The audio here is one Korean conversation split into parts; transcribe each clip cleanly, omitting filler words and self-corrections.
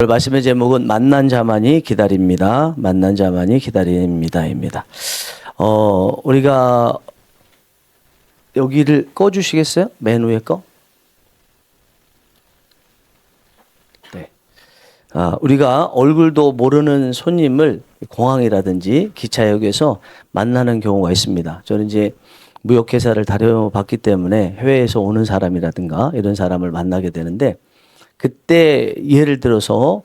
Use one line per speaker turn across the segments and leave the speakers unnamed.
오늘 말씀의 제목은 만난 자만이 기다립니다. 만난 자만이 기다립니다입니다. 우리가 여기를 꺼주시겠어요? 맨 위에 거? 네. 우리가 얼굴도 모르는 손님을 공항이라든지 기차역에서 만나는 경우가 있습니다. 저는 이제 무역회사를 다녀봤기 때문에 해외에서 오는 사람이라든가 이런 사람을 만나게 되는데, 그때 예를 들어서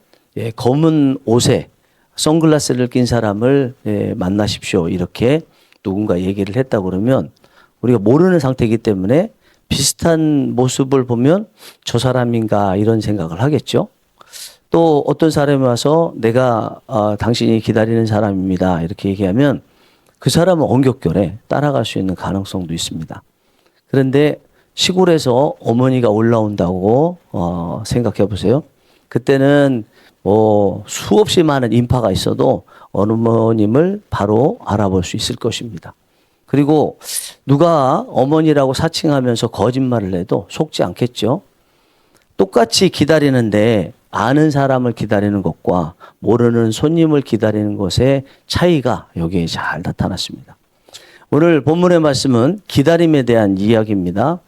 검은 옷에 선글라스를 낀 사람을 만나십시오, 이렇게 누군가 얘기를 했다 그러면 우리가 모르는 상태이기 때문에 비슷한 모습을 보면 저 사람인가 이런 생각을 하겠죠. 또 어떤 사람이 와서 내가 당신이 기다리는 사람입니다, 이렇게 얘기하면 그 사람은 언격결에 따라갈 수 있는 가능성도 있습니다. 그런데 시골에서 어머니가 올라온다고 생각해 보세요. 그때는 수없이 많은 인파가 있어도 어머님을 바로 알아볼 수 있을 것입니다. 그리고 누가 어머니라고 사칭하면서 거짓말을 해도 속지 않겠죠. 똑같이 기다리는데 아는 사람을 기다리는 것과 모르는 손님을 기다리는 것의 차이가 여기에 잘 나타났습니다. 오늘 본문의 말씀은 기다림에 대한 이야기입니다.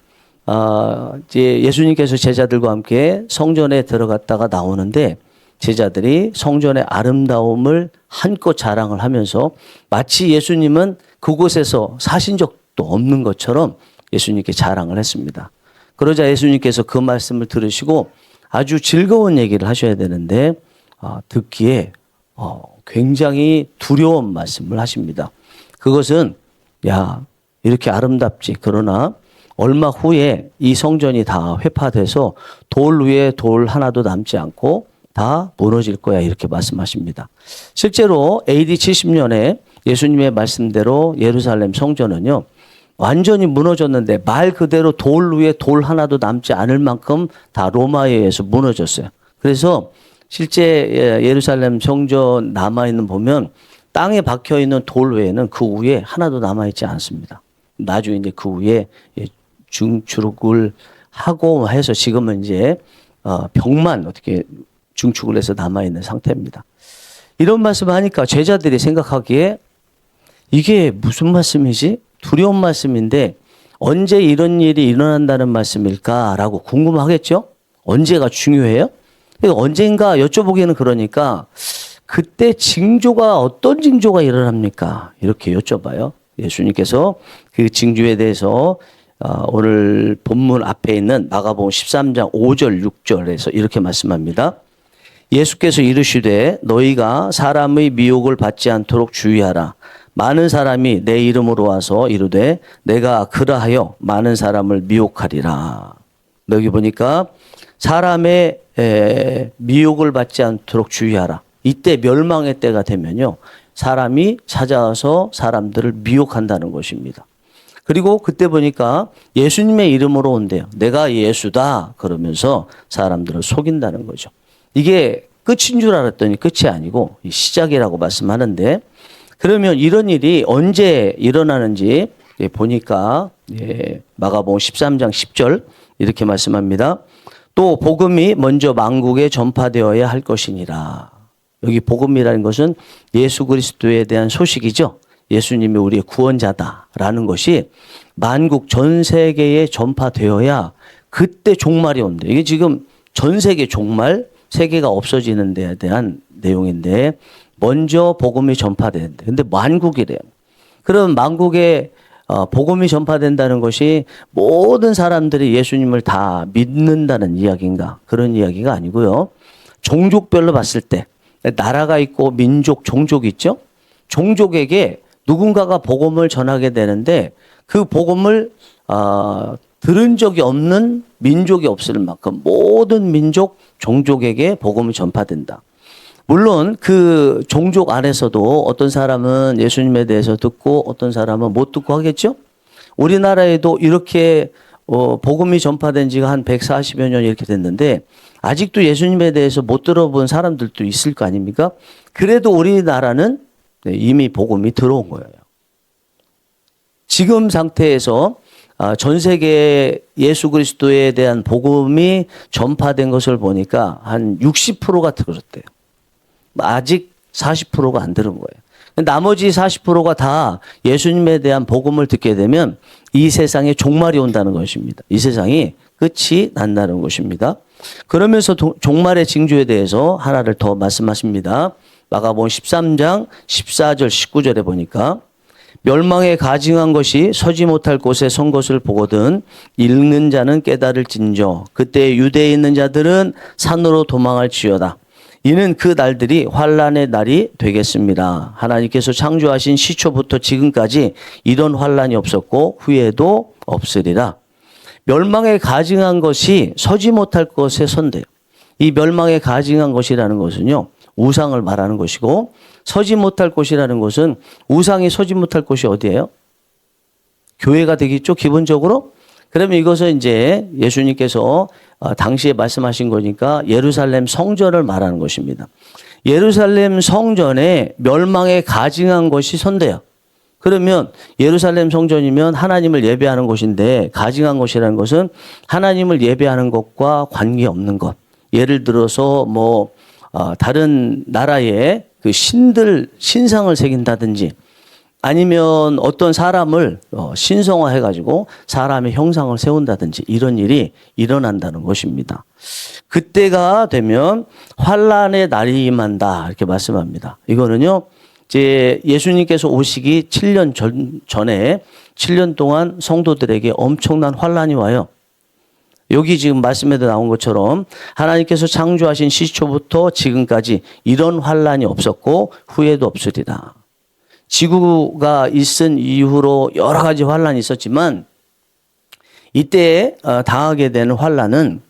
이제 예수님께서 제자들과 함께 성전에 들어갔다가 나오는데, 제자들이 성전의 아름다움을 한껏 자랑을 하면서 마치 예수님은 그곳에서 사신 적도 없는 것처럼 예수님께 자랑을 했습니다. 그러자 예수님께서 그 말씀을 들으시고 아주 즐거운 얘기를 하셔야 되는데 듣기에 굉장히 두려운 말씀을 하십니다. 그것은 야, 이렇게 아름답지, 그러나 얼마 후에 이 성전이 다 회파돼서 돌 위에 돌 하나도 남지 않고 다 무너질 거야, 이렇게 말씀하십니다. 실제로 AD 70년에 예수님의 말씀대로 예루살렘 성전은요 완전히 무너졌는데 말 그대로 돌 위에 돌 하나도 남지 않을 만큼 다 로마에 의해서 무너졌어요. 그래서 실제 예루살렘 성전 남아있는 보면 땅에 박혀있는 돌 외에는 그 위에 하나도 남아있지 않습니다. 나중에 이제 그 위에 중축을 하고 해서 지금은 이제 벽만 어떻게 중축을 해서 남아있는 상태입니다. 이런 말씀을 하니까 제자들이 생각하기에 이게 무슨 말씀이지? 두려운 말씀인데 언제 이런 일이 일어난다는 말씀일까라고 궁금하겠죠? 언제가 중요해요? 언젠가 여쭤보기에는 그러니까 그때 징조가 어떤 징조가 일어납니까? 이렇게 여쭤봐요. 예수님께서 그 징조에 대해서 오늘 본문 앞에 있는 마가복음 13장 5절 6절에서 이렇게 말씀합니다. 예수께서 이르시되 너희가 사람의 미혹을 받지 않도록 주의하라. 많은 사람이 내 이름으로 와서 이르되 내가 그라하여 많은 사람을 미혹하리라. 여기 보니까 사람의 미혹을 받지 않도록 주의하라. 이때 멸망의 때가 되면요 사람이 찾아와서 사람들을 미혹한다는 것입니다. 그리고 그때 보니까 예수님의 이름으로 온대요. 내가 예수다 그러면서 사람들을 속인다는 거죠. 이게 끝인 줄 알았더니 끝이 아니고 시작이라고 말씀하는데, 그러면 이런 일이 언제 일어나는지 보니까 마가복음 13장 10절 이렇게 말씀합니다. 또 복음이 먼저 만국에 전파되어야 할 것이니라. 여기 복음이라는 것은 예수 그리스도에 대한 소식이죠. 예수님이 우리의 구원자다라는 것이 만국 전 세계에 전파되어야 그때 종말이 온대. 이게 지금 전 세계 종말, 세계가 없어지는 데에 대한 내용인데 먼저 복음이 전파되는데, 근데 만국이래요. 그럼 만국에 복음이 전파된다는 것이 모든 사람들이 예수님을 다 믿는다는 이야기인가? 그런 이야기가 아니고요. 종족별로 봤을 때 나라가 있고 민족, 종족이 있죠. 종족에게 누군가가 복음을 전하게 되는데 그 복음을 들은 적이 없는 민족이 없을 만큼 모든 민족, 종족에게 복음이 전파된다. 물론 그 종족 안에서도 어떤 사람은 예수님에 대해서 듣고 어떤 사람은 못 듣고 하겠죠. 우리나라에도 이렇게 복음이 전파된 지가 한 140여 년 이렇게 됐는데 아직도 예수님에 대해서 못 들어본 사람들도 있을 거 아닙니까? 그래도 우리나라는 이미 복음이 들어온 거예요. 지금 상태에서 전 세계에 예수 그리스도에 대한 복음이 전파된 것을 보니까 한 60%가 들었대요. 아직 40%가 안 들은 거예요. 나머지 40%가 다 예수님에 대한 복음을 듣게 되면 이 세상에 종말이 온다는 것입니다. 이 세상이 끝이 난다는 것입니다. 그러면서 종말의 징조에 대해서 하나를 더 말씀하십니다. 마가복음 13장 14절 19절에 보니까 멸망에 가증한 것이 서지 못할 곳에 선 것을 보거든 읽는 자는 깨달을진저 그때 유대에 있는 자들은 산으로 도망할지어다. 이는 그 날들이 환란의 날이 되겠습니다. 하나님께서 창조하신 시초부터 지금까지 이런 환란이 없었고 후에도 없으리라. 멸망에 가증한 것이 서지 못할 것에 선대요. 이 멸망에 가증한 것이라는 것은요, 우상을 말하는 것이고, 서지 못할 곳이라는 것은 우상이 서지 못할 곳이 어디예요? 교회가 되겠죠, 기본적으로? 그러면 이것은 이제 예수님께서 당시에 말씀하신 거니까 예루살렘 성전을 말하는 것입니다. 예루살렘 성전에 멸망에 가증한 것이 선대요. 그러면 예루살렘 성전이면 하나님을 예배하는 곳인데 가증한 것이라는 것은 하나님을 예배하는 것과 관계없는 것. 예를 들어서 다른 나라의 그 신상을 새긴다든지 아니면 어떤 사람을 신성화해가지고 사람의 형상을 세운다든지 이런 일이 일어난다는 것입니다. 그때가 되면 환란의 날이 임한다 이렇게 말씀합니다. 이거는요, 이제 예수님께서 오시기 7년 전에 7년 동안 성도들에게 엄청난 환란이 와요. 여기 지금 말씀에도 나온 것처럼 하나님께서 창조하신 시초부터 지금까지 이런 환란이 없었고 후에도 없으리라. 지구가 있은 이후로 여러 가지 환란이 있었지만 이때 당하게 되는 환란은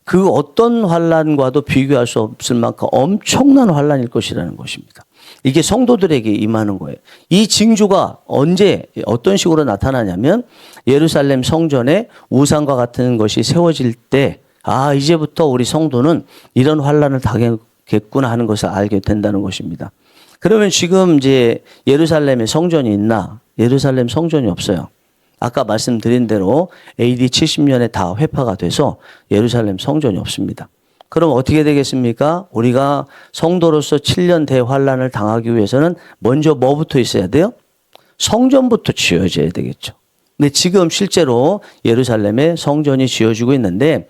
그 어떤 환란과도 비교할 수 없을 만큼 엄청난 환란일 것이라는 것입니다. 이게 성도들에게 임하는 거예요. 이 징조가 언제 어떤 식으로 나타나냐면 예루살렘 성전에 우상과 같은 것이 세워질 때 이제부터 우리 성도는 이런 환란을 당하겠구나 하는 것을 알게 된다는 것입니다. 그러면 지금 이제 예루살렘에 성전이 있나? 예루살렘 성전이 없어요. 아까 말씀드린 대로 AD 70년에 다 회파가 돼서 예루살렘 성전이 없습니다. 그럼 어떻게 되겠습니까? 우리가 성도로서 7년 대환란을 당하기 위해서는 먼저 뭐부터 있어야 돼요? 성전부터 지어져야 되겠죠. 근데 지금 실제로 예루살렘에 성전이 지어지고 있는데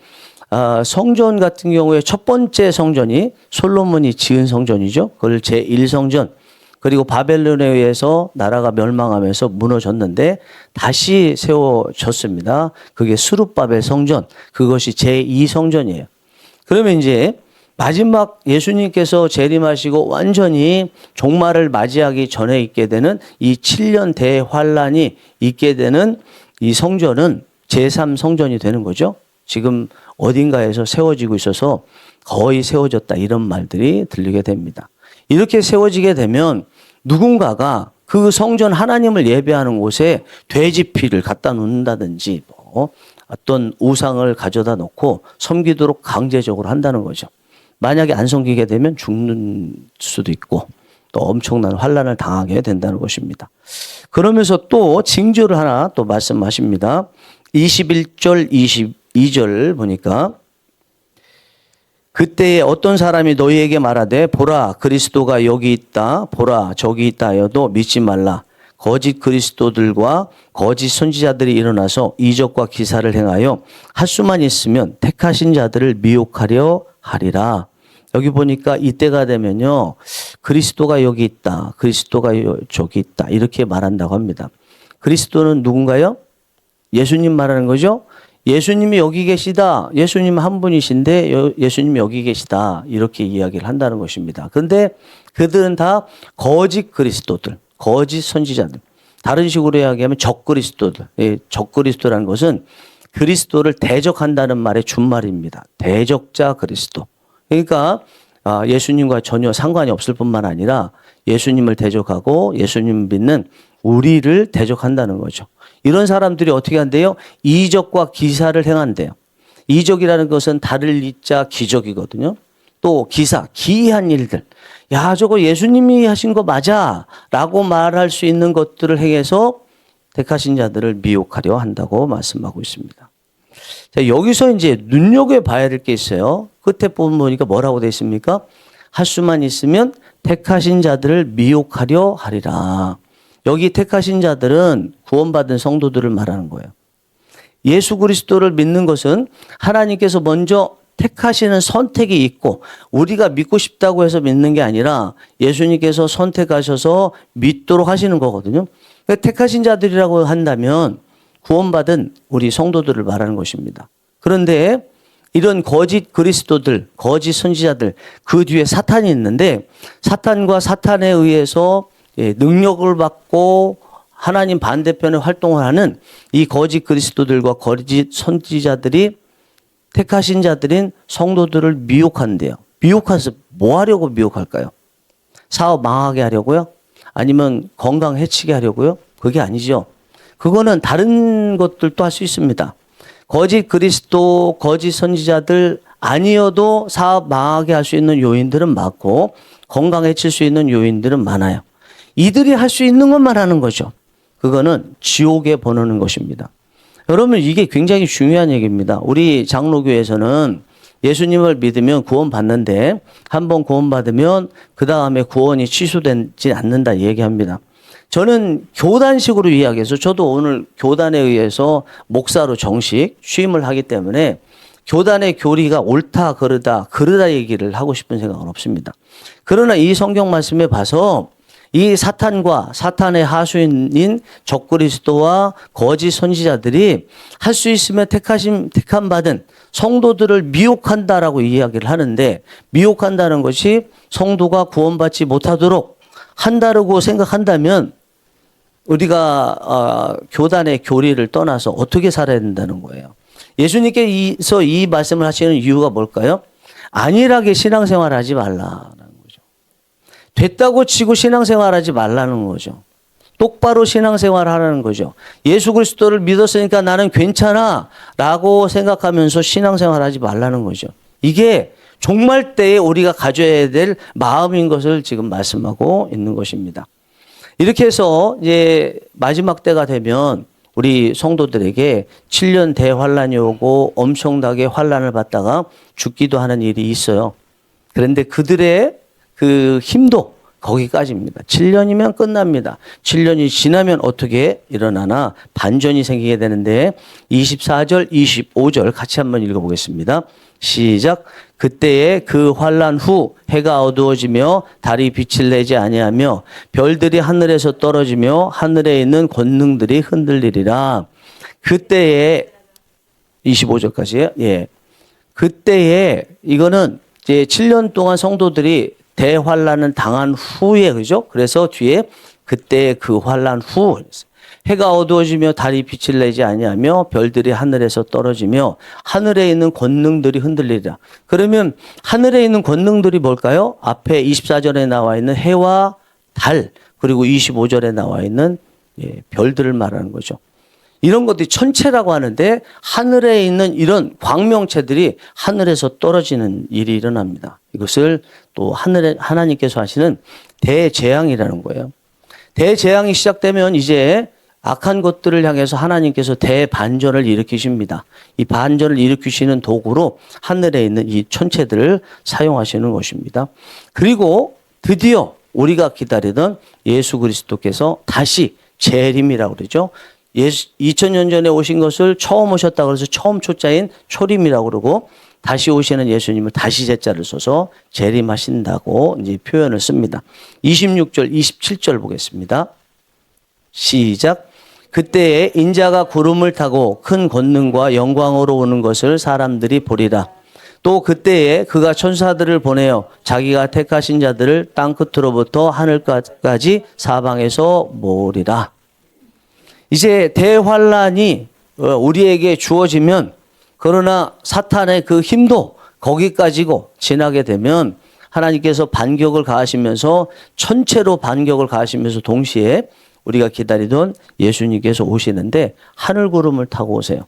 성전 같은 경우에 첫 번째 성전이 솔로몬이 지은 성전이죠. 그걸 제1성전. 그리고 바벨론에 의해서 나라가 멸망하면서 무너졌는데 다시 세워졌습니다. 그게 스룹바벨 성전. 그것이 제2성전이에요. 그러면 이제 마지막 예수님께서 재림하시고 완전히 종말을 맞이하기 전에 있게 되는 이 7년 대환란이 있게 되는 이 성전은 제3성전이 되는 거죠. 지금 어딘가에서 세워지고 있어서 거의 세워졌다 이런 말들이 들리게 됩니다. 이렇게 세워지게 되면 누군가가 그 성전 하나님을 예배하는 곳에 돼지피를 갖다 놓는다든지 어떤 우상을 가져다 놓고 섬기도록 강제적으로 한다는 거죠. 만약에 안 섬기게 되면 죽는 수도 있고 또 엄청난 환란을 당하게 된다는 것입니다. 그러면서 또 징조를 하나 또 말씀하십니다. 21절 22절 보니까 그때에 어떤 사람이 너희에게 말하되 보라 그리스도가 여기 있다 보라 저기 있다 하여도 믿지 말라. 거짓 그리스도들과 거짓 선지자들이 일어나서 이적과 기사를 행하여 할 수만 있으면 택하신 자들을 미혹하려 하리라. 여기 보니까 이때가 되면요. 그리스도가 여기 있다. 그리스도가 저기 있다. 이렇게 말한다고 합니다. 그리스도는 누군가요? 예수님 말하는 거죠. 예수님이 여기 계시다. 예수님 한 분이신데 예수님이 여기 계시다. 이렇게 이야기를 한다는 것입니다. 그런데 그들은 다 거짓 그리스도들. 거짓 선지자들. 다른 식으로 이야기하면 적그리스도들. 적그리스도라는 것은 그리스도를 대적한다는 말의 준말입니다. 대적자 그리스도. 그러니까 예수님과 전혀 상관이 없을 뿐만 아니라 예수님을 대적하고 예수님 믿는 우리를 대적한다는 거죠. 이런 사람들이 어떻게 한대요? 이적과 기사를 행한대요. 이적이라는 것은 다를 이자 기적이거든요. 또 기사, 기이한 일들. 야, 저거 예수님이 하신 거 맞아. 라고 말할 수 있는 것들을 행해서 택하신 자들을 미혹하려 한다고 말씀하고 있습니다. 자, 여기서 이제 눈여겨봐야 될 게 있어요. 끝에 보니까 뭐라고 되어 있습니까? 할 수만 있으면 택하신 자들을 미혹하려 하리라. 여기 택하신 자들은 구원받은 성도들을 말하는 거예요. 예수 그리스도를 믿는 것은 하나님께서 먼저 택하시는 선택이 있고 우리가 믿고 싶다고 해서 믿는 게 아니라 예수님께서 선택하셔서 믿도록 하시는 거거든요. 택하신 자들이라고 한다면 구원받은 우리 성도들을 말하는 것입니다. 그런데 이런 거짓 그리스도들, 거짓 선지자들, 그 뒤에 사탄이 있는데 사탄과 사탄에 의해서 능력을 받고 하나님 반대편에 활동을 하는 이 거짓 그리스도들과 거짓 선지자들이 택하신 자들인 성도들을 미혹한대요. 미혹해서 뭐 하려고 미혹할까요? 사업 망하게 하려고요? 아니면 건강 해치게 하려고요? 그게 아니죠. 그거는 다른 것들도 할 수 있습니다. 거짓 그리스도, 거짓 선지자들 아니어도 사업 망하게 할 수 있는 요인들은 많고 건강 해칠 수 있는 요인들은 많아요. 이들이 할 수 있는 것만 하는 거죠. 그거는 지옥에 보내는 것입니다. 여러분 이게 굉장히 중요한 얘기입니다. 우리 장로교에서는 예수님을 믿으면 구원받는데 한번 구원받으면 그 다음에 구원이 취소되지 않는다 얘기합니다. 저는 교단식으로 이야기해서 저도 오늘 교단에 의해서 목사로 정식 취임을 하기 때문에 교단의 교리가 옳다 그르다 얘기를 하고 싶은 생각은 없습니다. 그러나 이 성경 말씀에 봐서 이 사탄과 사탄의 하수인인 적그리스도와 거짓 선지자들이 할 수 있으면 택함 받은 성도들을 미혹한다라고 이야기를 하는데 미혹한다는 것이 성도가 구원받지 못하도록 한다고 생각한다면 우리가 교단의 교리를 떠나서 어떻게 살아야 된다는 거예요. 예수님께서 이 말씀을 하시는 이유가 뭘까요? 안일하게 신앙생활하지 말라라는 거죠. 됐다고 치고 신앙생활하지 말라는 거죠. 똑바로 신앙생활하라는 거죠. 예수 그리스도를 믿었으니까 나는 괜찮아 라고 생각하면서 신앙생활하지 말라는 거죠. 이게 종말 때에 우리가 가져야 될 마음인 것을 지금 말씀하고 있는 것입니다. 이렇게 해서 이제 마지막 때가 되면 우리 성도들에게 7년 대환란이 오고 엄청나게 환란을 받다가 죽기도 하는 일이 있어요. 그런데 그들의 그 힘도 거기까지입니다. 7년이면 끝납니다. 7년이 지나면 어떻게 일어나나 반전이 생기게 되는데 24절, 25절 같이 한번 읽어보겠습니다. 시작. 그때에 그 환란 후 해가 어두워지며 달이 빛을 내지 아니하며 별들이 하늘에서 떨어지며 하늘에 있는 권능들이 흔들리리라. 그때에 25절까지요. 예. 그때에 이거는 이제 7년 동안 성도들이 대환란을 당한 후에 그죠? 그래서 뒤에 그때 그 환란 후 해가 어두워지며 달이 빛을 내지 아니하며 별들이 하늘에서 떨어지며 하늘에 있는 권능들이 흔들리리라. 그러면 하늘에 있는 권능들이 뭘까요? 앞에 24절에 나와 있는 해와 달 그리고 25절에 나와 있는 별들을 말하는 거죠. 이런 것들이 천체라고 하는데 하늘에 있는 이런 광명체들이 하늘에서 떨어지는 일이 일어납니다. 이것을 또 하나님께서 하시는 대재앙이라는 거예요. 대재앙이 시작되면 이제 악한 것들을 향해서 하나님께서 대반전을 일으키십니다. 이 반전을 일으키시는 도구로 하늘에 있는 이 천체들을 사용하시는 것입니다. 그리고 드디어 우리가 기다리던 예수 그리스도께서 다시 재림이라고 그러죠. 2000년 전에 오신 것을 처음 오셨다고 해서 처음 초자인 초림이라고 그러고 다시 오시는 예수님을 다시 제자를 써서 재림하신다고 이제 표현을 씁니다. 26절, 27절 보겠습니다. 시작. 그때에 인자가 구름을 타고 큰 권능과 영광으로 오는 것을 사람들이 보리라. 또 그때에 그가 천사들을 보내어 자기가 택하신 자들을 땅 끝으로부터 하늘까지 사방에서 모으리라. 이제 대환란이 우리에게 주어지면 그러나 사탄의 그 힘도 거기까지고 지나게 되면 하나님께서 반격을 가하시면서 천체로 반격을 가하시면서 동시에 우리가 기다리던 예수님께서 오시는데 하늘구름을 타고 오세요.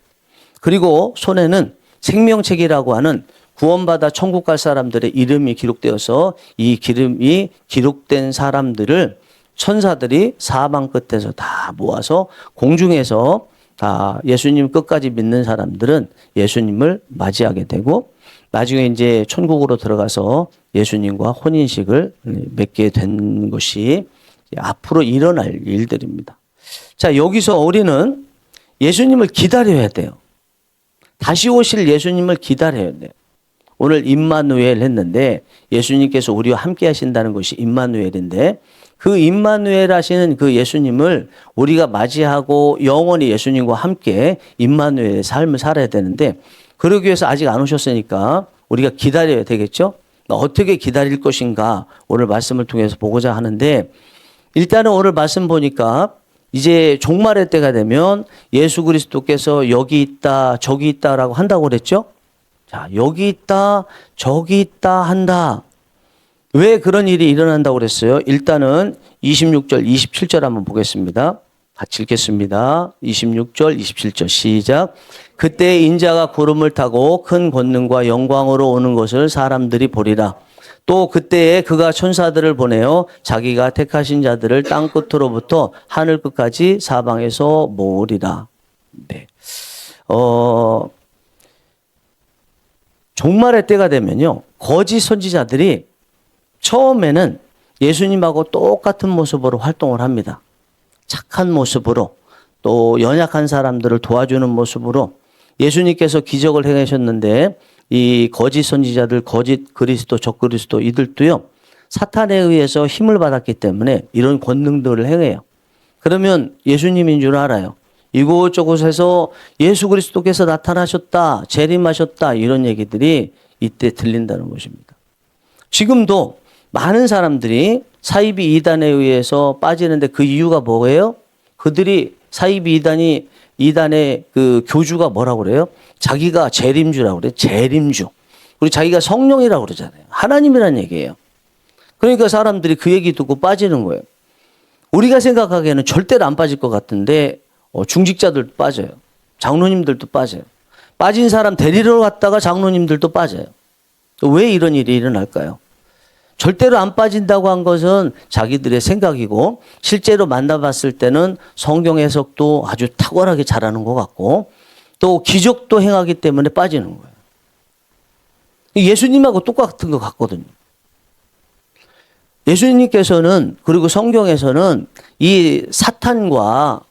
그리고 손에는 생명책이라고 하는 구원받아 천국 갈 사람들의 이름이 기록되어서 이 이름이 기록된 사람들을 천사들이 사방 끝에서 다 모아서 공중에서 다 예수님 끝까지 믿는 사람들은 예수님을 맞이하게 되고 나중에 이제 천국으로 들어가서 예수님과 혼인식을 맺게 된 것이 앞으로 일어날 일들입니다. 자, 여기서 우리는 예수님을 기다려야 돼요. 다시 오실 예수님을 기다려야 돼요. 오늘 임마누엘 했는데 예수님께서 우리와 함께 하신다는 것이 임마누엘인데 그 임마누엘 하시는 그 예수님을 우리가 맞이하고 영원히 예수님과 함께 임마누엘의 삶을 살아야 되는데 그러기 위해서 아직 안 오셨으니까 우리가 기다려야 되겠죠? 어떻게 기다릴 것인가 오늘 말씀을 통해서 보고자 하는데 일단은 오늘 말씀 보니까 이제 종말의 때가 되면 예수 그리스도께서 여기 있다 저기 있다라고 한다고 그랬죠? 자, 여기 있다 저기 있다 한다. 왜 그런 일이 일어난다고 그랬어요? 일단은 26절 27절 한번 보겠습니다. 같이 읽겠습니다. 26절 27절 시작. 그때 인자가 구름을 타고 큰 권능과 영광으로 오는 것을 사람들이 보리라. 또 그때에 그가 천사들을 보내어 자기가 택하신 자들을 땅 끝으로부터 하늘 끝까지 사방에서 모으리라. 네. 종말의 때가 되면요. 거짓 선지자들이 처음에는 예수님하고 똑같은 모습으로 활동을 합니다. 착한 모습으로 또 연약한 사람들을 도와주는 모습으로 예수님께서 기적을 행하셨는데 이 거짓 선지자들, 거짓 그리스도, 적그리스도 이들도요. 사탄에 의해서 힘을 받았기 때문에 이런 권능들을 행해요. 그러면 예수님인 줄 알아요. 이곳저곳에서 예수 그리스도께서 나타나셨다, 재림하셨다 이런 얘기들이 이때 들린다는 것입니다. 지금도 많은 사람들이 사이비 이단에 의해서 빠지는데 그 이유가 뭐예요? 그들이 사이비 이단의 그 교주가 뭐라고 그래요? 자기가 재림주라고 그래요. 재림주. 그리고 자기가 성령이라고 그러잖아요. 하나님이라는 얘기예요. 그러니까 사람들이 그 얘기 듣고 빠지는 거예요. 우리가 생각하기에는 절대로 안 빠질 것 같은데 중직자들도 빠져요. 장로님들도 빠져요. 빠진 사람 데리러 갔다가 장로님들도 빠져요. 왜 이런 일이 일어날까요? 절대로 안 빠진다고 한 것은 자기들의 생각이고 실제로 만나봤을 때는 성경 해석도 아주 탁월하게 잘하는 것 같고 또 기적도 행하기 때문에 빠지는 거예요. 예수님하고 똑같은 것 같거든요. 예수님께서는 그리고 성경에서는 이 사탄과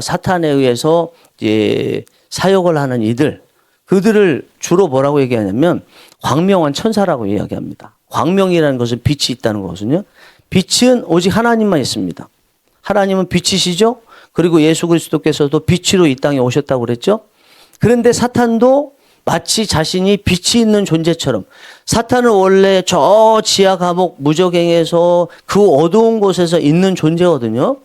사탄에 의해서 이제 사역을 하는 이들 그들을 주로 뭐라고 얘기하냐면 광명한 천사라고 이야기합니다. 광명이라는 것은 빛이 있다는 거거든요. 빛은 오직 하나님만 있습니다. 하나님은 빛이시죠? 그리고 예수 그리스도께서도 빛으로 이 땅에 오셨다고 그랬죠? 그런데 사탄도 마치 자신이 빛이 있는 존재처럼 사탄은 원래 저 지하 감옥 무적행에서 그 어두운 곳에서 있는 존재거든요.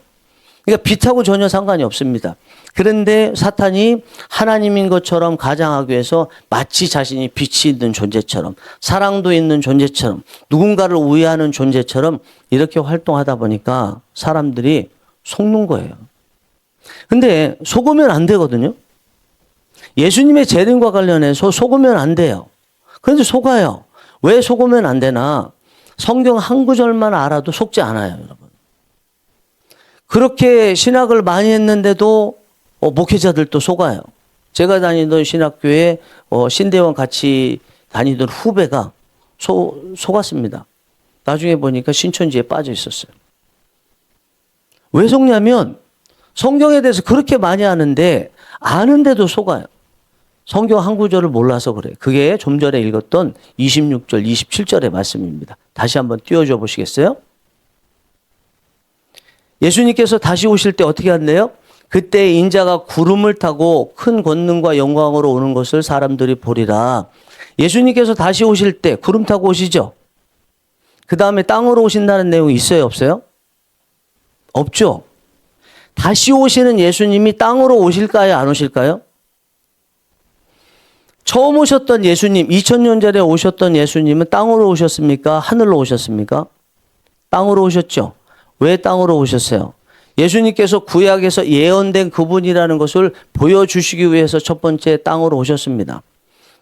그러니까 빛하고 전혀 상관이 없습니다. 그런데 사탄이 하나님인 것처럼 가장하기 위해서 마치 자신이 빛이 있는 존재처럼 사랑도 있는 존재처럼 누군가를 우애하는 존재처럼 이렇게 활동하다 보니까 사람들이 속는 거예요. 근데 속으면 안 되거든요. 예수님의 재림과 관련해서 속으면 안 돼요. 그런데 속아요. 왜 속으면 안 되나? 성경 한 구절만 알아도 속지 않아요, 여러분. 그렇게 신학을 많이 했는데도 목회자들도 속아요. 제가 다니던 신학교에 신대원 같이 다니던 후배가 속았습니다. 나중에 보니까 신천지에 빠져 있었어요. 왜 속냐면 성경에 대해서 그렇게 많이 아는데 아는데도 속아요. 성경 한 구절을 몰라서 그래요. 그게 좀 전에 읽었던 26절, 27절의 말씀입니다. 다시 한번 띄워줘 보시겠어요? 예수님께서 다시 오실 때 어떻게 한대요? 그때 인자가 구름을 타고 큰 권능과 영광으로 오는 것을 사람들이 보리라. 예수님께서 다시 오실 때 구름 타고 오시죠? 그 다음에 땅으로 오신다는 내용이 있어요, 없어요? 없죠? 다시 오시는 예수님이 땅으로 오실까요, 안 오실까요? 처음 오셨던 예수님, 2000년 전에 오셨던 예수님은 땅으로 오셨습니까? 하늘로 오셨습니까? 땅으로 오셨죠? 왜 땅으로 오셨어요? 예수님께서 구약에서 예언된 그분이라는 것을 보여주시기 위해서 첫 번째 땅으로 오셨습니다.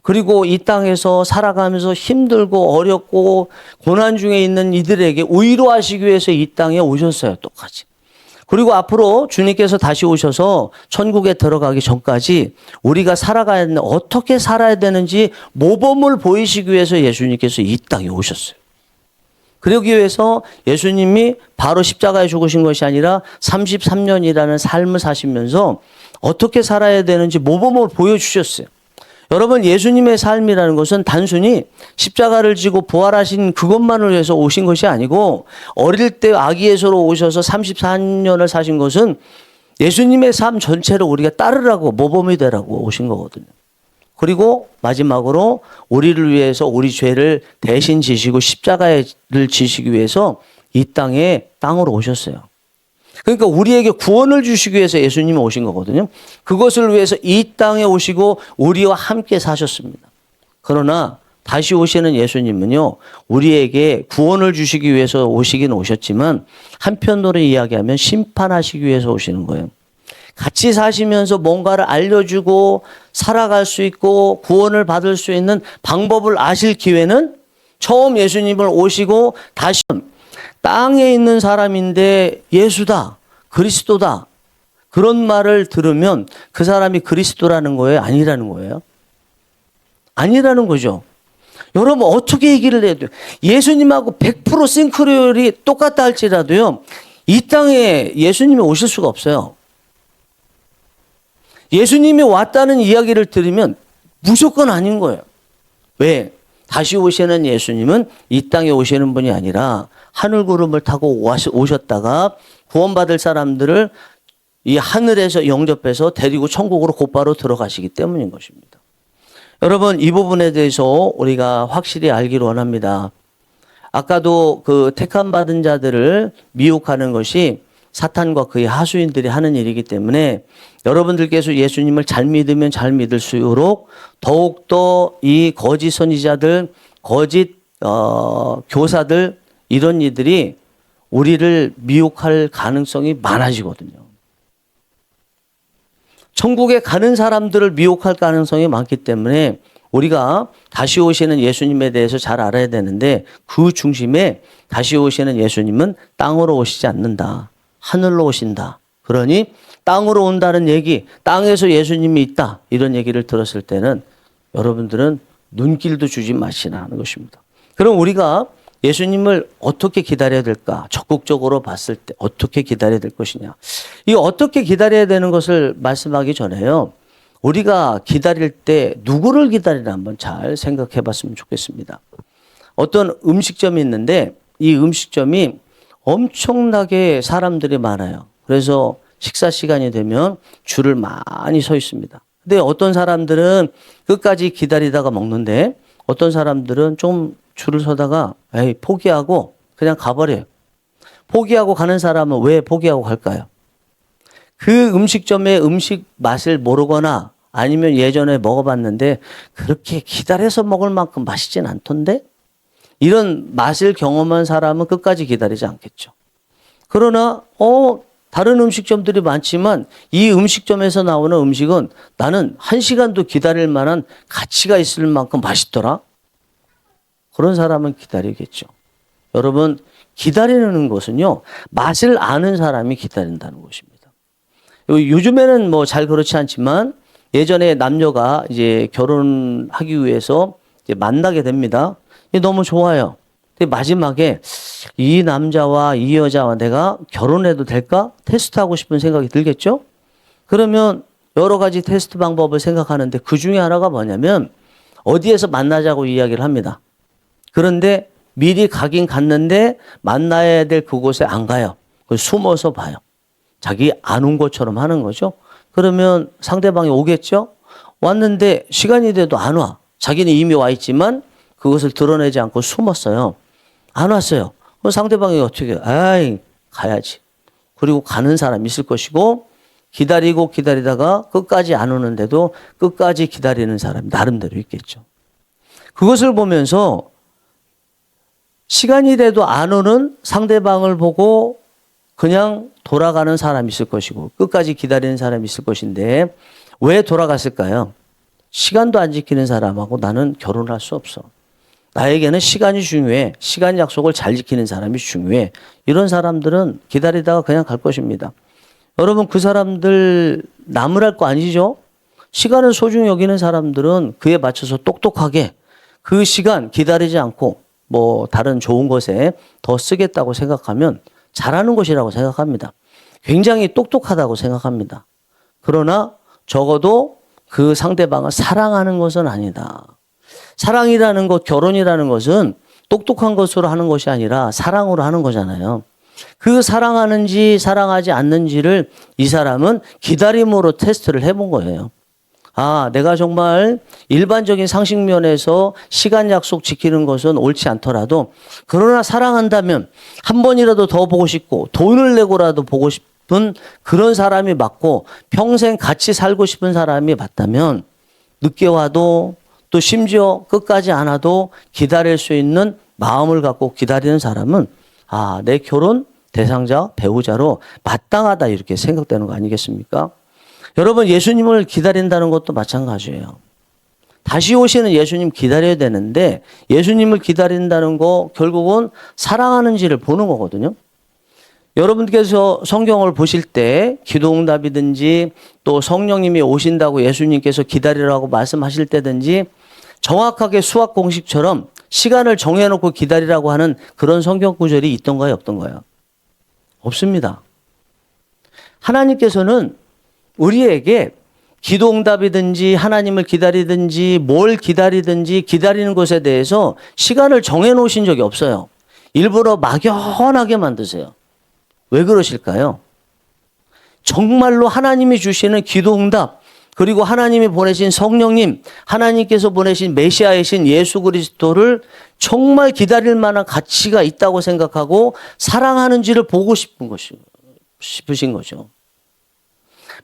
그리고 이 땅에서 살아가면서 힘들고 어렵고 고난 중에 있는 이들에게 위로하시기 위해서 이 땅에 오셨어요. 똑같이. 그리고 앞으로 주님께서 다시 오셔서 천국에 들어가기 전까지 우리가 살아가야 되는, 어떻게 살아야 되는지 모범을 보이시기 위해서 예수님께서 이 땅에 오셨어요. 그러기 위해서 예수님이 바로 십자가에 죽으신 것이 아니라 33년이라는 삶을 사시면서 어떻게 살아야 되는지 모범을 보여주셨어요. 여러분, 예수님의 삶이라는 것은 단순히 십자가를 지고 부활하신 그것만을 위해서 오신 것이 아니고, 어릴 때 아기 예수로 오셔서 34년을 사신 것은 예수님의 삶 전체를 우리가 따르라고, 모범이 되라고 오신 거거든요. 그리고 마지막으로 우리를 위해서 우리 죄를 대신 지시고 십자가를 지시기 위해서 이 땅으로 오셨어요. 그러니까 우리에게 구원을 주시기 위해서 예수님이 오신 거거든요. 그것을 위해서 이 땅에 오시고 우리와 함께 사셨습니다. 그러나 다시 오시는 예수님은요, 우리에게 구원을 주시기 위해서 오시긴 오셨지만 한편으로 이야기하면 심판하시기 위해서 오시는 거예요. 같이 사시면서 뭔가를 알려주고 살아갈 수 있고 구원을 받을 수 있는 방법을 아실 기회는 처음 예수님을 오시고 다시 땅에 있는 사람인데 예수다, 그리스도다, 그런 말을 들으면 그 사람이 그리스도라는 거예요? 아니라는 거예요? 아니라는 거죠. 여러분, 어떻게 얘기를 해야 돼요? 예수님하고 100% 싱크로율이 똑같다 할지라도요, 이 땅에 예수님이 오실 수가 없어요. 예수님이 왔다는 이야기를 들으면 무조건 아닌 거예요. 왜? 다시 오시는 예수님은 이 땅에 오시는 분이 아니라 하늘 구름을 타고 오셨다가 구원받을 사람들을 이 하늘에서 영접해서 데리고 천국으로 곧바로 들어가시기 때문인 것입니다. 여러분, 이 부분에 대해서 우리가 확실히 알기를 원합니다. 아까도 그 택함받은 자들을 미혹하는 것이 사탄과 그의 하수인들이 하는 일이기 때문에 여러분들께서 예수님을 잘 믿으면 잘 믿을수록 더욱더 이 거짓 선지자들, 거짓 교사들, 이런 이들이 우리를 미혹할 가능성이 많아지거든요. 천국에 가는 사람들을 미혹할 가능성이 많기 때문에 우리가 다시 오시는 예수님에 대해서 잘 알아야 되는데, 그 중심에 다시 오시는 예수님은 땅으로 오시지 않는다. 하늘로 오신다. 그러니 땅으로 온다는 얘기, 땅에서 예수님이 있다, 이런 얘기를 들었을 때는 여러분들은 눈길도 주지 마시나 하는 것입니다. 그럼 우리가 예수님을 어떻게 기다려야 될까? 적극적으로 봤을 때 어떻게 기다려야 될 것이냐? 이 어떻게 기다려야 되는 것을 말씀하기 전에요, 우리가 기다릴 때 누구를 기다리나 한번 잘 생각해 봤으면 좋겠습니다. 어떤 음식점이 있는데 이 음식점이 엄청나게 사람들이 많아요. 그래서 식사 시간이 되면 줄을 많이 서 있습니다. 근데 어떤 사람들은 끝까지 기다리다가 먹는데 어떤 사람들은 좀 줄을 서다가 포기하고 그냥 가버려요. 포기하고 가는 사람은 왜 포기하고 갈까요? 그 음식점의 음식 맛을 모르거나 아니면 예전에 먹어봤는데 그렇게 기다려서 먹을 만큼 맛있진 않던데? 이런 맛을 경험한 사람은 끝까지 기다리지 않겠죠. 그러나 다른 음식점들이 많지만 이 음식점에서 나오는 음식은 나는 1시간도 기다릴 만한 가치가 있을 만큼 맛있더라. 그런 사람은 기다리겠죠. 여러분, 기다리는 것은요, 맛을 아는 사람이 기다린다는 것입니다. 요즘에는 뭐 잘 그렇지 않지만 예전에 남녀가 이제 결혼하기 위해서 이제 만나게 됩니다. 너무 좋아요. 근데 마지막에 이 남자와 이 여자와 내가 결혼해도 될까? 테스트하고 싶은 생각이 들겠죠? 그러면 여러 가지 테스트 방법을 생각하는데 그 중에 하나가 뭐냐면 어디에서 만나자고 이야기를 합니다. 그런데 미리 가긴 갔는데 만나야 될 그곳에 안 가요. 숨어서 봐요. 자기 안 온 것처럼 하는 거죠. 그러면 상대방이 오겠죠? 왔는데 시간이 돼도 안 와. 자기는 이미 와 있지만 그것을 드러내지 않고 숨었어요. 안 왔어요. 그럼 상대방이 어떻게 해요? 가야지. 그리고 가는 사람이 있을 것이고 기다리고 기다리다가 끝까지 안 오는데도 끝까지 기다리는 사람이 나름대로 있겠죠. 그것을 보면서 시간이 돼도 안 오는 상대방을 보고 그냥 돌아가는 사람이 있을 것이고 끝까지 기다리는 사람이 있을 것인데 왜 돌아갔을까요? 시간도 안 지키는 사람하고 나는 결혼할 수 없어. 나에게는 시간이 중요해. 시간 약속을 잘 지키는 사람이 중요해. 이런 사람들은 기다리다가 그냥 갈 것입니다. 여러분, 그 사람들 나무랄 거 아니죠? 시간을 소중히 여기는 사람들은 그에 맞춰서 똑똑하게 그 시간 기다리지 않고 뭐 다른 좋은 것에 더 쓰겠다고 생각하면 잘하는 것이라고 생각합니다. 굉장히 똑똑하다고 생각합니다. 그러나 적어도 그 상대방을 사랑하는 것은 아니다. 사랑이라는 것, 결혼이라는 것은 똑똑한 것으로 하는 것이 아니라 사랑으로 하는 거잖아요. 그 사랑하는지 사랑하지 않는지를 이 사람은 기다림으로 테스트를 해본 거예요. 아, 내가 정말 일반적인 상식면에서 시간 약속 지키는 것은 옳지 않더라도 그러나 사랑한다면 한 번이라도 더 보고 싶고 돈을 내고라도 보고 싶은 그런 사람이 맞고 평생 같이 살고 싶은 사람이 맞다면 늦게 와도 또 심지어 끝까지 안 와도 기다릴 수 있는 마음을 갖고 기다리는 사람은 아, 내 결혼 대상자, 배우자로 마땅하다 이렇게 생각되는 거 아니겠습니까? 여러분, 예수님을 기다린다는 것도 마찬가지예요. 다시 오시는 예수님 기다려야 되는데 예수님을 기다린다는 거 결국은 사랑하는지를 보는 거거든요. 여러분께서 성경을 보실 때 기도응답이든지 또 성령님이 오신다고 예수님께서 기다리라고 말씀하실 때든지 정확하게 수학 공식처럼 시간을 정해놓고 기다리라고 하는 그런 성경 구절이 있던가요, 없던가요? 없습니다. 하나님께서는 우리에게 기도응답이든지 하나님을 기다리든지 뭘 기다리든지 기다리는 것에 대해서 시간을 정해놓으신 적이 없어요. 일부러 막연하게 만드세요. 왜 그러실까요? 정말로 하나님이 주시는 기도응답 그리고 하나님이 보내신 성령님, 하나님께서 보내신 메시아이신 예수 그리스도를 정말 기다릴 만한 가치가 있다고 생각하고 사랑하는지를 보고 싶으신 거죠.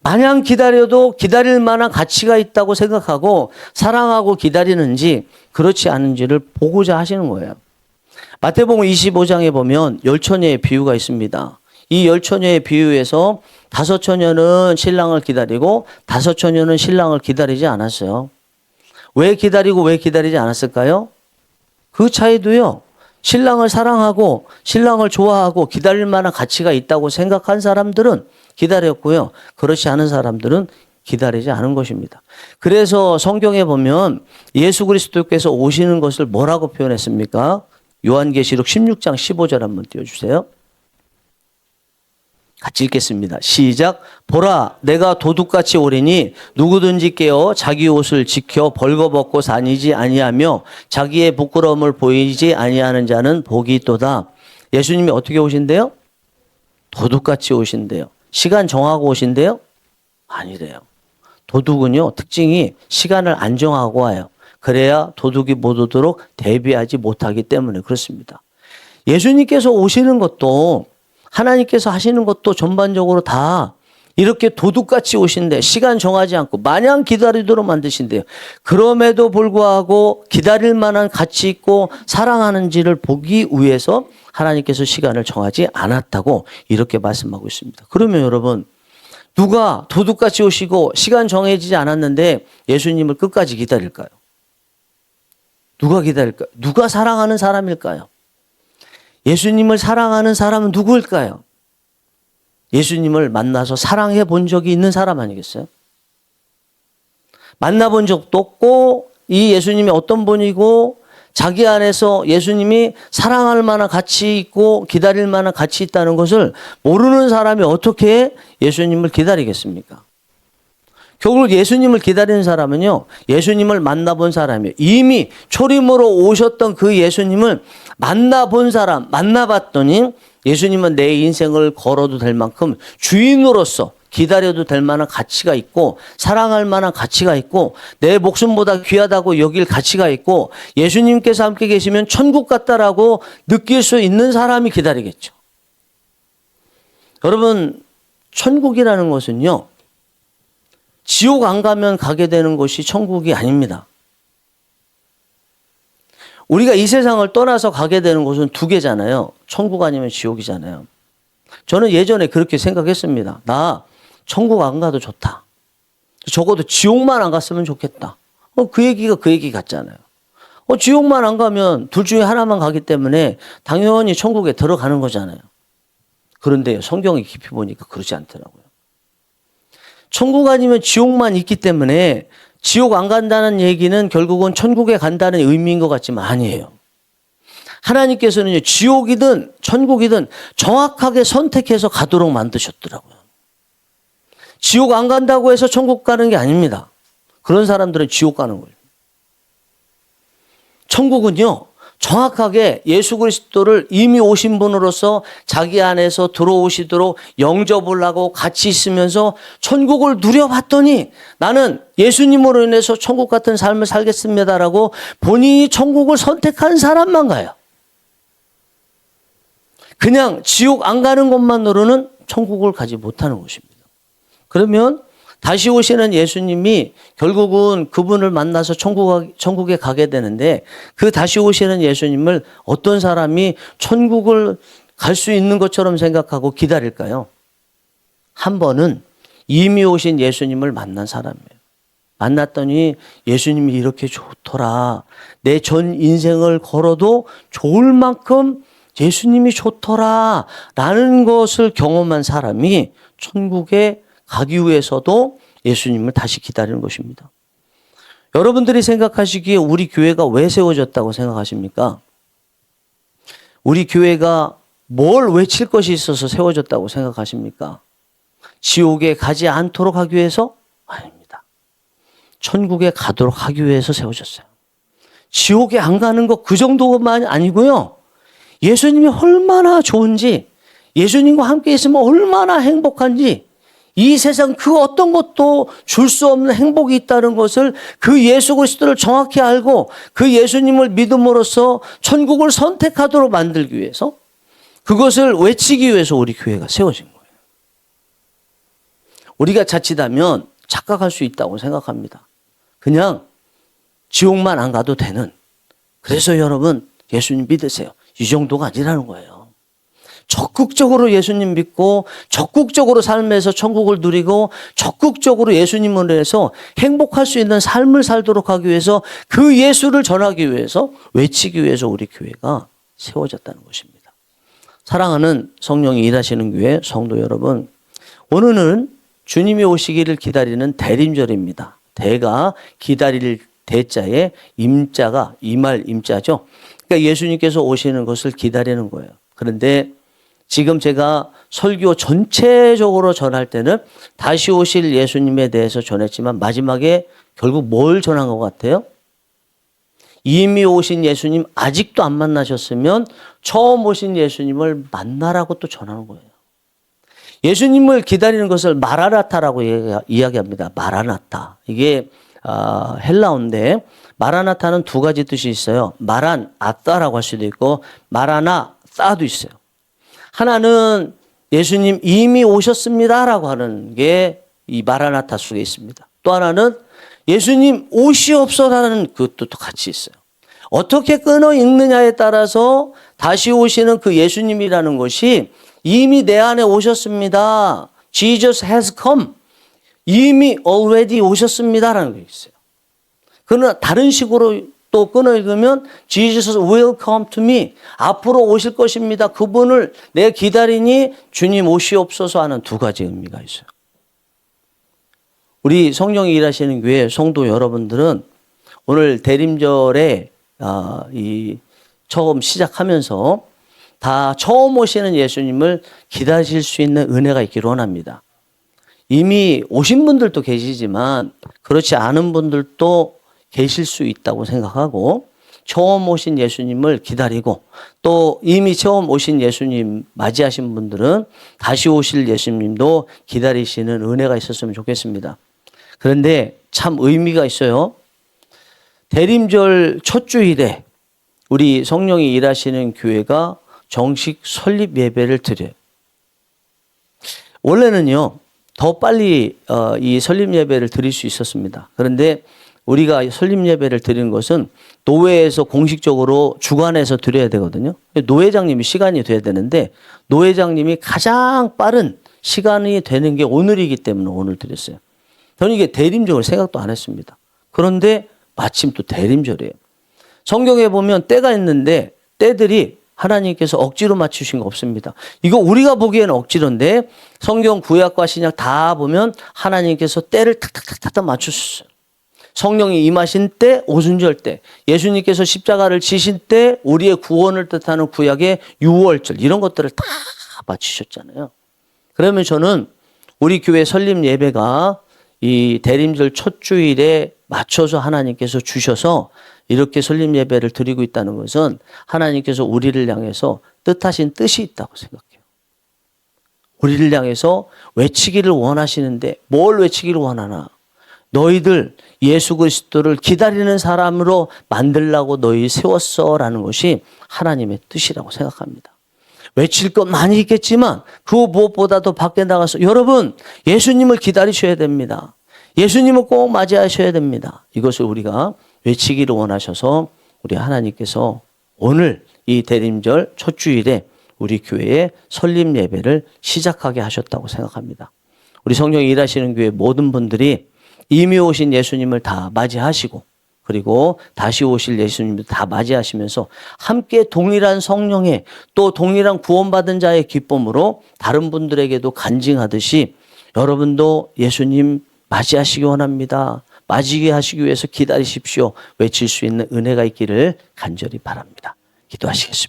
마냥 기다려도 기다릴 만한 가치가 있다고 생각하고 사랑하고 기다리는지 그렇지 않은지를 보고자 하시는 거예요. 마태복음 25장에 보면 열처녀의 비유가 있습니다. 이 열처녀의 비유에서 5처녀는 신랑을 기다리고 5처녀는 신랑을 기다리지 않았어요. 왜 기다리고 왜 기다리지 않았을까요? 그 차이도요. 신랑을 사랑하고 신랑을 좋아하고 기다릴 만한 가치가 있다고 생각한 사람들은 기다렸고요. 그렇지 않은 사람들은 기다리지 않은 것입니다. 그래서 성경에 보면 예수 그리스도께서 오시는 것을 뭐라고 표현했습니까? 요한계시록 16장 15절 한번 띄워주세요. 같이 읽겠습니다. 시작. 보라, 내가 도둑같이 오리니 누구든지 깨어 자기 옷을 지켜 벌거벗고 다니지 아니하며 자기의 부끄러움을 보이지 아니하는 자는 복이 있도다. 예수님이 어떻게 오신대요? 도둑같이 오신대요. 시간 정하고 오신대요? 아니래요. 도둑은요, 특징이 시간을 안 정하고 와요. 그래야 도둑이 못 오도록 대비하지 못하기 때문에 그렇습니다. 예수님께서 오시는 것도 하나님께서 하시는 것도 전반적으로 다 이렇게 도둑같이 오신대. 시간 정하지 않고 마냥 기다리도록 만드신대요. 그럼에도 불구하고 기다릴 만한 가치 있고 사랑하는지를 보기 위해서 하나님께서 시간을 정하지 않았다고 이렇게 말씀하고 있습니다. 그러면 여러분, 누가 도둑같이 오시고 시간 정해지지 않았는데 예수님을 끝까지 기다릴까요? 누가 기다릴까요? 누가 사랑하는 사람일까요? 예수님을 사랑하는 사람은 누구일까요? 예수님을 만나서 사랑해 본 적이 있는 사람 아니겠어요? 만나본 적도 없고 이 예수님이 어떤 분이고 자기 안에서 예수님이 사랑할 만한 가치 있고 기다릴 만한 가치 있다는 것을 모르는 사람이 어떻게 예수님을 기다리겠습니까? 결국 예수님을 기다리는 사람은요, 예수님을 만나본 사람이에요. 이미 초림으로 오셨던 그 예수님을 만나본 사람, 만나봤더니 예수님은 내 인생을 걸어도 될 만큼 주인으로서 기다려도 될 만한 가치가 있고 사랑할 만한 가치가 있고 내 목숨보다 귀하다고 여길 가치가 있고 예수님께서 함께 계시면 천국 같다라고 느낄 수 있는 사람이 기다리겠죠. 여러분, 천국이라는 것은요, 지옥 안 가면 가게 되는 곳이 천국이 아닙니다. 우리가 이 세상을 떠나서 가게 되는 곳은 두 개잖아요. 천국 아니면 지옥이잖아요. 저는 예전에 그렇게 생각했습니다. 나 천국 안 가도 좋다. 적어도 지옥만 안 갔으면 좋겠다. 그 얘기가 그 얘기 같잖아요. 지옥만 안 가면 둘 중에 하나만 가기 때문에 당연히 천국에 들어가는 거잖아요. 그런데 성경에 깊이 보니까 그러지 않더라고요. 천국 아니면 지옥만 있기 때문에 지옥 안 간다는 얘기는 결국은 천국에 간다는 의미인 것 같지만 아니에요. 하나님께서는요, 지옥이든 천국이든 정확하게 선택해서 가도록 만드셨더라고요. 지옥 안 간다고 해서 천국 가는 게 아닙니다. 그런 사람들은 지옥 가는 거예요. 천국은요, 정확하게 예수 그리스도를 이미 오신 분으로서 자기 안에서 들어오시도록 영접을 하고 같이 있으면서 천국을 누려봤더니 나는 예수님으로 인해서 천국 같은 삶을 살겠습니다라고 본인이 천국을 선택한 사람만 가요. 그냥 지옥 안 가는 것만으로는 천국을 가지 못하는 것입니다. 그러면 다시 오시는 예수님이 결국은 그분을 만나서 천국에 가게 되는데 그 다시 오시는 예수님을 어떤 사람이 천국을 갈 수 있는 것처럼 생각하고 기다릴까요? 한 번은 이미 오신 예수님을 만난 사람이에요. 만났더니 예수님이 이렇게 좋더라. 내 전 인생을 걸어도 좋을 만큼 예수님이 좋더라. 라는 것을 경험한 사람이 천국에 가기 위해서도 예수님을 다시 기다리는 것입니다. 여러분들이 생각하시기에 우리 교회가 왜 세워졌다고 생각하십니까? 우리 교회가 뭘 외칠 것이 있어서 세워졌다고 생각하십니까? 지옥에 가지 않도록 하기 위해서? 아닙니다. 천국에 가도록 하기 위해서 세워졌어요. 지옥에 안 가는 것 그 정도만 아니고요. 예수님이 얼마나 좋은지, 예수님과 함께 있으면 얼마나 행복한지, 이 세상 그 어떤 것도 줄 수 없는 행복이 있다는 것을 그 예수 그리스도를 정확히 알고 그 예수님을 믿음으로써 천국을 선택하도록 만들기 위해서 그것을 외치기 위해서 우리 교회가 세워진 거예요. 우리가 자칫하면 착각할 수 있다고 생각합니다. 그냥 지옥만 안 가도 되는. 그래서 여러분 예수님 믿으세요. 이 정도가 아니라는 거예요. 적극적으로 예수님 믿고 적극적으로 삶에서 천국을 누리고 적극적으로 예수님을 위해서 행복할 수 있는 삶을 살도록 하기 위해서 그 예수를 전하기 위해서 외치기 위해서 우리 교회가 세워졌다는 것입니다. 사랑하는 성령이 일하시는 교회 성도 여러분, 오늘은 주님이 오시기를 기다리는 대림절입니다. 대가 기다릴 대자에 임자가 이말 임자죠. 그러니까 예수님께서 오시는 것을 기다리는 거예요. 그런데 지금 제가 설교 전체적으로 전할 때는 다시 오실 예수님에 대해서 전했지만 마지막에 결국 뭘 전한 것 같아요? 이미 오신 예수님 아직도 안 만나셨으면 처음 오신 예수님을 만나라고 또 전하는 거예요. 예수님을 기다리는 것을 마라나타라고 이야기합니다. 마라나타. 이게 헬라어인데 마라나타는 두 가지 뜻이 있어요. 마란 아따라고 할 수도 있고 마라나 싸도 있어요. 하나는 예수님 이미 오셨습니다라고 하는 게 이 마라나타 속에 있습니다. 또 하나는 예수님 오시옵소서라는 그것도 같이 있어요. 어떻게 끊어 읽느냐에 따라서 다시 오시는 그 예수님이라는 것이 이미 내 안에 오셨습니다. Jesus has come. 이미 already 오셨습니다라는 게 있어요. 그러나 다른 식으로 또 끊어 읽으면 Jesus will come to me. 앞으로 오실 것입니다. 그분을 내 기다리니 주님 오시옵소서 하는 두 가지 의미가 있어요. 우리 성령이 일하시는 교회 성도 여러분들은 오늘 대림절에 처음 시작하면서 다 처음 오시는 예수님을 기다리실 수 있는 은혜가 있기를 원합니다. 이미 오신 분들도 계시지만 그렇지 않은 분들도 계실 수 있다고 생각하고 처음 오신 예수님을 기다리고 또 이미 처음 오신 예수님 맞이하신 분들은 다시 오실 예수님도 기다리시는 은혜가 있었으면 좋겠습니다. 그런데 참 의미가 있어요. 대림절 첫 주일에 우리 성령이 일하시는 교회가 정식 설립 예배를 드려요. 원래는요, 더 빨리 이 설립 예배를 드릴 수 있었습니다. 그런데 우리가 설립 예배를 드리는 것은 노회에서 공식적으로 주관해서 드려야 되거든요. 노회장님이 시간이 돼야 되는데 노회장님이 가장 빠른 시간이 되는 게 오늘이기 때문에 오늘 드렸어요. 저는 이게 대림절을 생각도 안 했습니다. 그런데 마침 또 대림절이에요. 성경에 보면 때가 있는데 때들이 하나님께서 억지로 맞추신 거 없습니다. 이거 우리가 보기에는 억지로인데 성경 구약과 신약 다 보면 하나님께서 때를 탁탁탁탁 맞추셨어요. 성령이 임하신 때, 오순절 때, 예수님께서 십자가를 지신 때, 우리의 구원을 뜻하는 구약의 유월절 이런 것들을 다 맞추셨잖아요. 그러면 저는 우리 교회 설립 예배가 이 대림절 첫 주일에 맞춰서 하나님께서 주셔서 이렇게 설립 예배를 드리고 있다는 것은 하나님께서 우리를 향해서 뜻하신 뜻이 있다고 생각해요. 우리를 향해서 외치기를 원하시는데 뭘 외치기를 원하나? 너희들 예수 그리스도를 기다리는 사람으로 만들라고 너희 세웠어라는 것이 하나님의 뜻이라고 생각합니다. 외칠 것 많이 있겠지만 그 무엇보다도 밖에 나가서 여러분 예수님을 기다리셔야 됩니다. 예수님을 꼭 맞이하셔야 됩니다. 이것을 우리가 외치기를 원하셔서 우리 하나님께서 오늘 이 대림절 첫 주일에 우리 교회에 설립 예배를 시작하게 하셨다고 생각합니다. 우리 성령이 일하시는 교회 모든 분들이 이미 오신 예수님을 다 맞이하시고 그리고 다시 오실 예수님을 다 맞이하시면서 함께 동일한 성령의 또 동일한 구원받은 자의 기쁨으로 다른 분들에게도 간증하듯이 여러분도 예수님 맞이하시기 원합니다. 맞이게 하시기 위해서 기다리십시오. 외칠 수 있는 은혜가 있기를 간절히 바랍니다. 기도하시겠습니다.